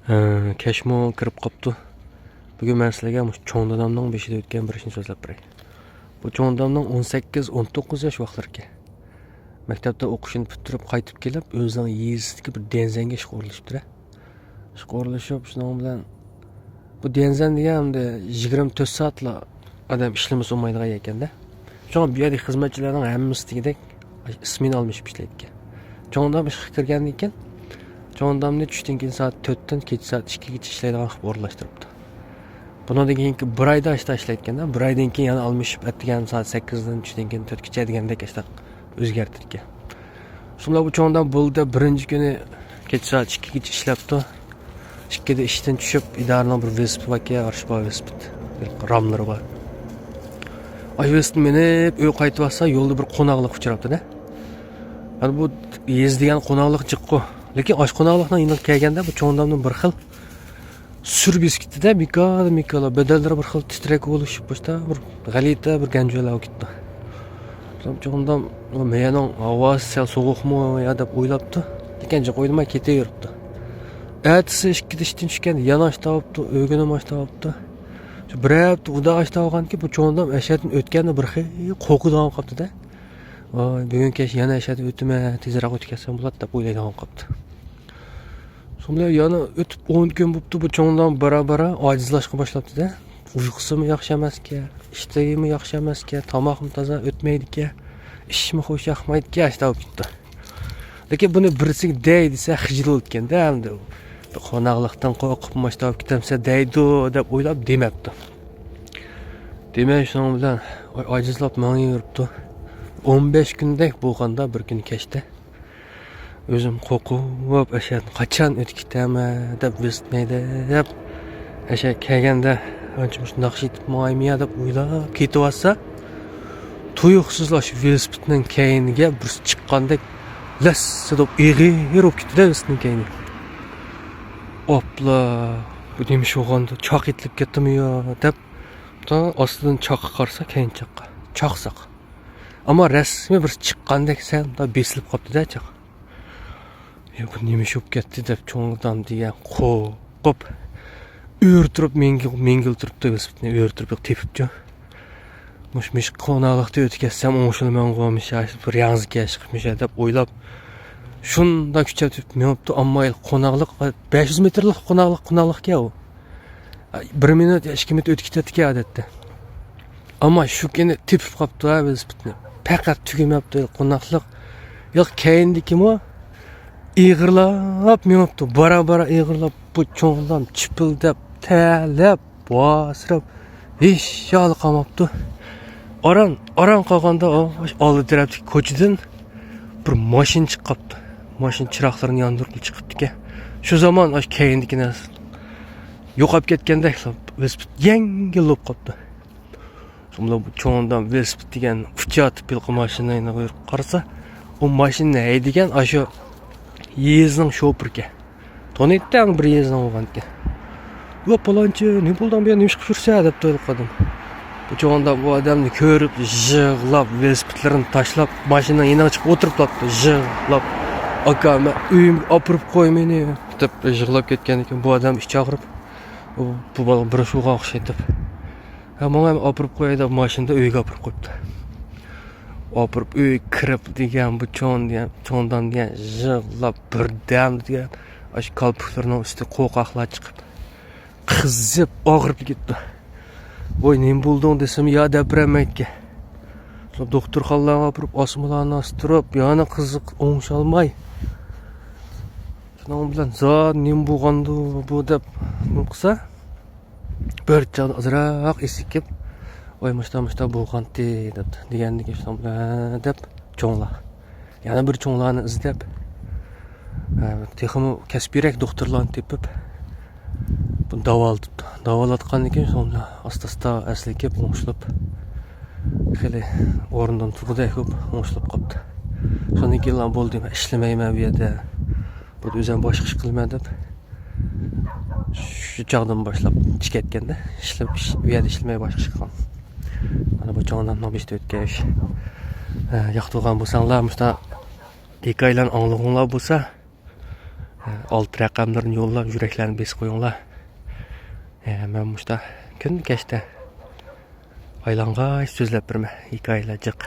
Keşmo kirib qoptu. Bugun men sizlarga cho'ng dadamning beshida o'tgan bir ishni so'zlab beray. Bu cho'ng dadamning 18-19 yosh vaqtlarga maktabda o'qishini bitirib qaytib kelib, o'zining yezisidagi bir denzanga ish qo'rilishibdi. Ish qo'rilishib, shuning bilan bu denzan deganda 24 soatla adam ishlamasa olmaydigan ekanda. Cho'ng bu yerda xizmatchilarning hammasi degidek ismini olmishib ishlaydi. Cho'ng dadam ishga kirgandan keyin Cho'ng dadamni tushdan keyin soat 4 dan kecha soat 2 gacha ishlaydigan qilib o'rlashtiribdi. Bundan keyin bir oyda ishlayotganda, bir oydan keyin yana almashib atgan soat 8 dan tushdan keyin 4 gacha degandek o'zgartirgan. Shunday bu cho'ng dadam bo'ldi birinchi kuni kecha soat 2 gacha ishlabdi. 2 da ishdan tushib, idoraning bir velosiped vakka arshba velosiped ramlari bor. Ay velosiped minib uy qaytib olsa, yo'lda bir qo'noqlik uchrabdi-da. Yani bu yezdigan qo'noqlik jiqqu. Lekin osh qo'noqlikdan yana kelganda bu cho'ng dadamning bir xil surbis ketdi-da, mikala badallari bir xil titrak bo'lishib boshda bir g'alita bir ganjolar ketdi. Cho'ng dadam mening ovozi sal sovuqmi yo deb o'ylabdi. Lekin qo'ydimay ketaveribdi. Ertasi 2 da ishdan tushganda yana osh topibdi, o'g'ini osh topibdi. Shu bir hafta uda osh topganki bu cho'ng dadam ashaddan o'tganda bir xil qo'rquvdan qolibdi-da. Voy, bugun kech yana ashaddan o'tma, tezroq o'tib ketsam bo'ladi deb o'ylaydan qolibdi. Sonra yana o'tib 10 kun bo'libdi, bu cho'ng dadam bara-bara ojizlashga boshlabdi-da. Uyqusimi yaxshi emasga, ishtahimi yaxshi emasga, tomoqim toza o'tmaydi-ki, ishmi xo'sh yoqmaydi-ki, ashta bo'lib ketdi. Lekin buni birisiga dey desa xijil o'tganda, hamda qo'noqlikdan qo'rqib mashta olib ketamsa deydi deb o'ylab demabdi. Demak, shuning bilan ojizlab menga yuribdi. 15 kundek bo'lganda bir kun kechdi. O'zim qo'rqib, ashad qachon o'tib ketaman deb bilmaydi deb ashad kelganda ancha shundoq yetib moymiya deb o'ylab ketib olsa, tuyuqsizlash velosipedning keyiniga bir chiqqandek lassa deb eg'ir bo'lib ketdi-da velosipedning keyini. Opla, bu nima o'g'anda choq etilib ketdimi yo deb ostidan choqqa qarsa keyin choqsaq. Ammo rasmiy bir chiqqandek sal besilib qopti-da choq. Yo, bu nima bo'lib ketdi deb cho'ng dadam degan qo'rqib o'rtirib mengil turibdi velosipedni o'rtirib tepibdi. Mush qo'noqlikda o'tkatsam o'ng'ishilman qo'ymish, bir yangi chiqmish deb o'ylab shunda kuchatib menibdi, ammo qo'noqlik 500 metrlik qo'noqlikka u 1 minut 2 minut o'tib ketadi odatda. Ammo shu kuni tepib qopti velosipedni. Faqat tugamabdi qo'noqlik. Yo'q, keyindikimi ig'irlab menibdi, bara-bara ig'irlab bu cho'ng dadam chipildab, talab, bosirib hech yo'l qolmabdi. Oran qolganda oldi tarafdagi ko'chadan bir mashina chiqibdi. Mashina chiroqlarini yondirib chiqibdi-ki. Shu zamon keyindikini yo'qolib ketgandek velosiped yengilib qolibdi. Shunda bu cho'ng dadam velosiped degan uchat pilqi mashinani qo'yib qarasa, u mashinani haydagan shu yezning shofirga. Tonitdan bir yezning o'g'anki. "Yo, palonchi, ne bo'ldi bu nima qilib yursa?" deb o'yladim. Bu cho'ng dadam bu odamni ko'rib, yig'lab, velosipedlarini tashlab, mashinadan yana chiqib o'tirib qolibdi, yig'lab. "Aka, men uyimga olib qo'y meni" deb yig'lab ketgan ekan. Bu odam ish chaqirib, bu bola bir shuga o'xshaydi deb. Menga ham olib qo'y deb mashinada uyga olib qo'yibdi. Olib uy kirib degan bu cho'ngdan degan yig'lab birdam degan ash kalpuklarning ustiga qo'rqoqlar chiqib qizib og'rib ketdi. Voy, nima bo'lding desam, yo debramaydi. Doktorxonaga olib osmonlarni ostirib, yana qiziq o'ngshalmay. Shuning bilan zot nima bo'lgandi bu deb nima qilsa, bir chal azroq esikib, voy mushta bo'lgandi deb degandek deb cho'nglar. Yana bir cho'nglarni izlab, texmo kasbiyrak doktorlarni tepib bu davolatgandan keyin sonra asta-asta asliga kelib o'ng'ishib, xili o'rnidan turdi, ko'p o'ng'ishib qoldi. Shundan keyin bo'ldi, men ishlamayman bu yerda. Bu o'zim boshqa ish qilmayman deb shu chog'dan boshlab chiqayotganda bu yerda ishlamay boshqa ish qilgan. Mana bu cho'ng dadamning beshida o'tgan ish. Yoqtirgan bo'lsanglar, mushta hikoyalarni anglag'inglar bo'lsa, Alt raqamlarni yo'llab, yuraklarni besib qo'yinglar. Men mushta kun kechda aylang'ay so'zlab birman, hikoyalar jiq.